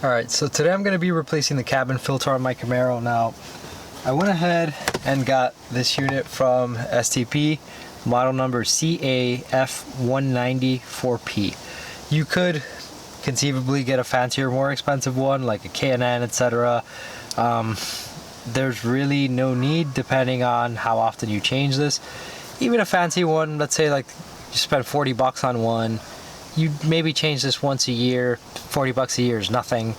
Alright, so today I'm going to be replacing the cabin filter on my Camaro. Now, I went ahead and got this unit from STP, model number CAF194P. You could conceivably get a fancier, more expensive one, like a K&N, etc. There's really no need, depending on how often you change this. Even a fancy one, let's say like you spend 40 bucks on one, you maybe change this once a year. 40 bucks a year is nothing.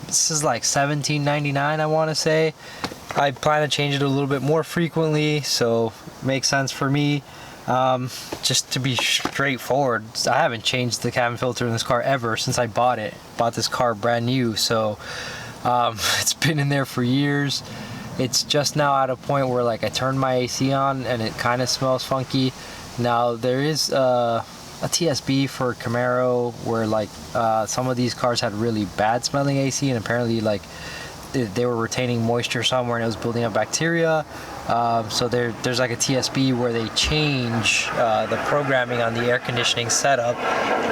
This is like $17.99, I want to say. I plan to change it a little bit more frequently, so it makes sense for me. Just to be straightforward, I haven't changed the cabin filter in this car ever since I bought it. Bought this car brand new, so it's been in there for years. It's just now at a point where like I turned my AC on and it kind of smells funky. Now there is a TSB for Camaro where like some of these cars had really bad smelling AC, and apparently like they were retaining moisture somewhere and it was building up bacteria. So there's like a TSB where they change the programming on the air conditioning setup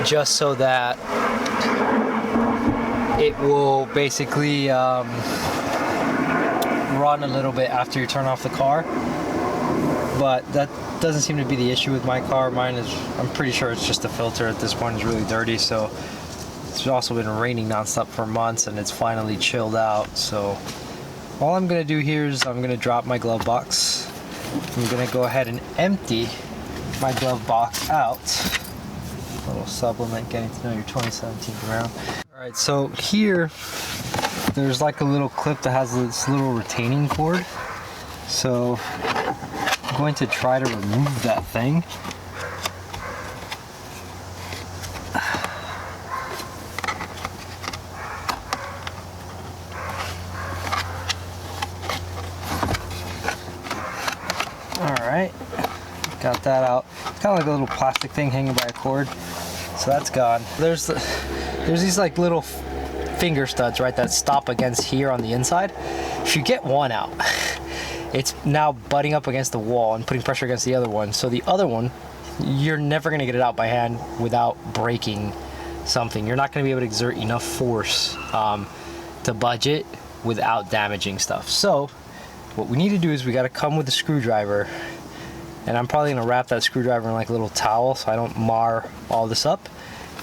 just so that it will basically run a little bit after you turn off the car. But that doesn't seem to be the issue with my car. Mine is, I'm pretty sure it's just the filter at this point is really dirty. So it's also been raining nonstop for months and it's finally chilled out. So all I'm gonna do here is I'm gonna drop my glove box. I'm gonna go ahead and empty my glove box out. A little supplement, getting to know your 2017 Camaro. All right, so here there's like a little clip that has this little retaining cord. So I'm going to try to remove that thing. Alright, got that out. It's kind of like a little plastic thing hanging by a cord. So that's gone. There's these like little finger studs, right, that stop against here on the inside. If you get one out, it's now butting up against the wall and putting pressure against the other one. So the other one, you're never going to get it out by hand without breaking something. You're not going to be able to exert enough force to budge it without damaging stuff. So what we need to do is we got to come with a screwdriver, and I'm probably going to wrap that screwdriver in like a little towel so I don't mar all this up,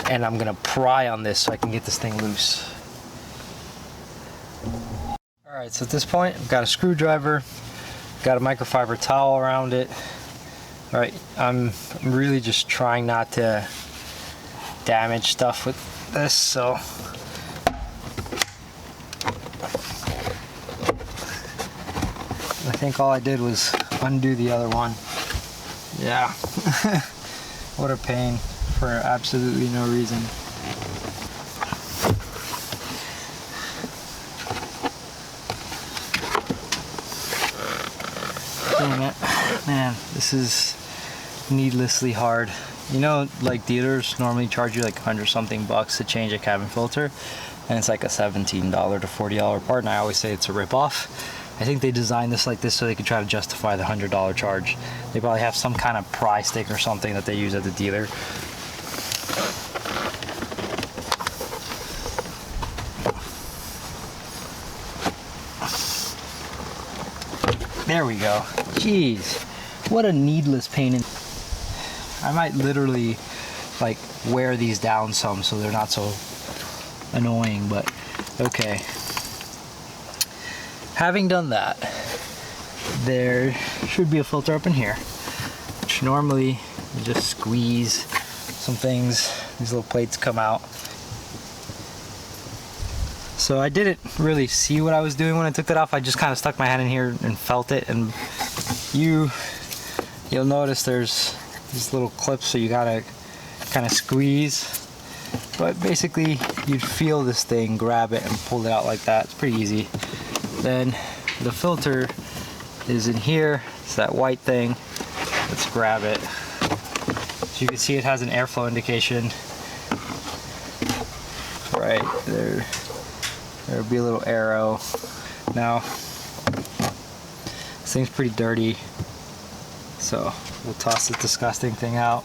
and I'm going to pry on this so I can get this thing loose. Alright, so at this point I've got a screwdriver, got a microfiber towel around it. Alright, I'm really just trying not to damage stuff with this, so I think all I did was undo the other one. Yeah. What a pain for absolutely no reason. Dang it. Man, this is needlessly hard. You know, like dealers normally charge you like 100 something bucks to change a cabin filter, and it's like a $17 to $40 part, and I always say it's a ripoff. I think they designed this like this so they could try to justify the $100 charge. They probably have some kind of pry stick or something that they use at the dealer. There we go. Jeez, what a needless pain in. I might literally like wear these down some so they're not so annoying, but okay. Having done that, there should be a filter up in here, which normally you just squeeze some things, these little plates come out. So I didn't really see what I was doing when I took that off. I just kind of stuck my hand in here and felt it, and you'll notice there's these little clips, so you gotta kind of squeeze. But basically you'd feel this thing, grab it and pull it out like that. It's pretty easy. Then the filter is in here. It's that white thing. Let's grab it. So you can see it has an airflow indication right there. There'll be a little arrow. Now this thing's pretty dirty, so we'll toss this disgusting thing out.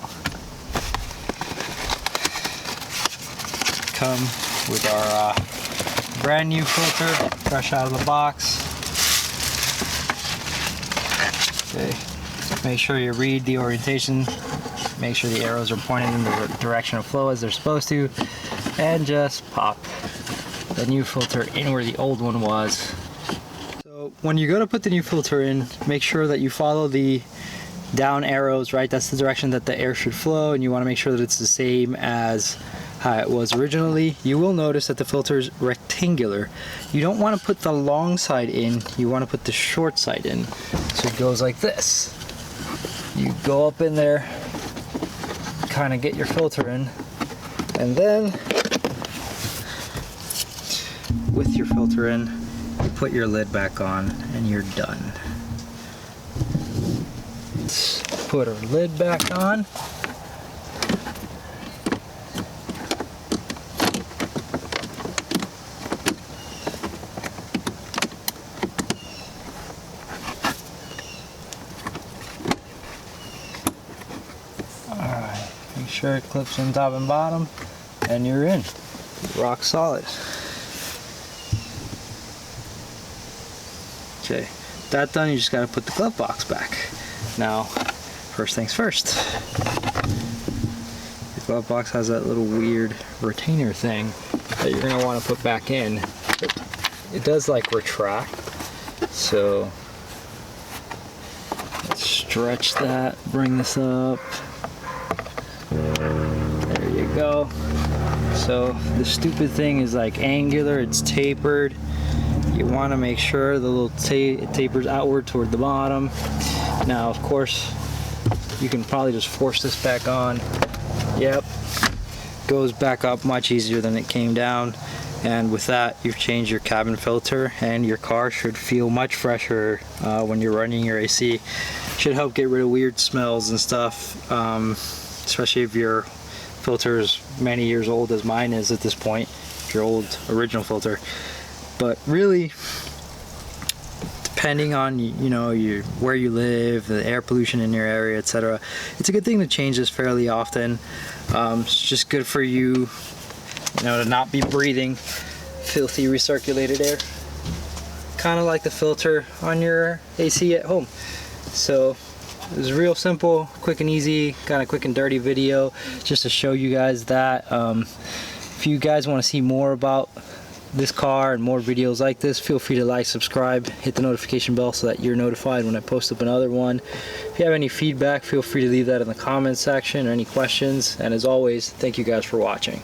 Come with our brand new filter, fresh out of the box. Okay, make sure you read the orientation, make sure the arrows are pointing in the direction of flow as they're supposed to, and just pop the new filter in where the old one was. So when you go to put the new filter in, make sure that you follow the down arrows, right? That's the direction that the air should flow, and you want to make sure that it's the same as how it was originally. You will notice that the filter is rectangular. You don't want to put the long side in, you want to put the short side in. So it goes like this. You go up in there, kind of get your filter in, and then with your filter in, you put your lid back on and you're done. Let's put our lid back on. Alright, make sure it clips on top and bottom, and you're in. Rock solid. Okay, that done, you just gotta put the glove box back. Now, first things first. The glove box has that little weird retainer thing that you're gonna wanna put back in. It does like retract, so let's stretch that, bring this up. There you go. So the stupid thing is like angular, it's tapered. You want to make sure the little it tapers outward toward the bottom. Now, of course, you can probably just force this back on. Yep, goes back up much easier than it came down. And with that, you've changed your cabin filter, and your car should feel much fresher when you're running your AC. Should help get rid of weird smells and stuff, especially if your filter is many years old, as mine is at this point, your old original filter. But really, depending on where you live, the air pollution in your area, etc., it's a good thing to change this fairly often. It's just good for you, to not be breathing filthy recirculated air, kind of like the filter on your AC at home. So it was real simple, quick and easy, kind of quick and dirty video, just to show you guys that. If you guys want to see more about this car and more videos like this, feel free to like, subscribe, hit the notification bell so that you're notified when I post up another one. If you have any feedback, feel free to leave that in the comments section, or any questions. And as always, thank you guys for watching.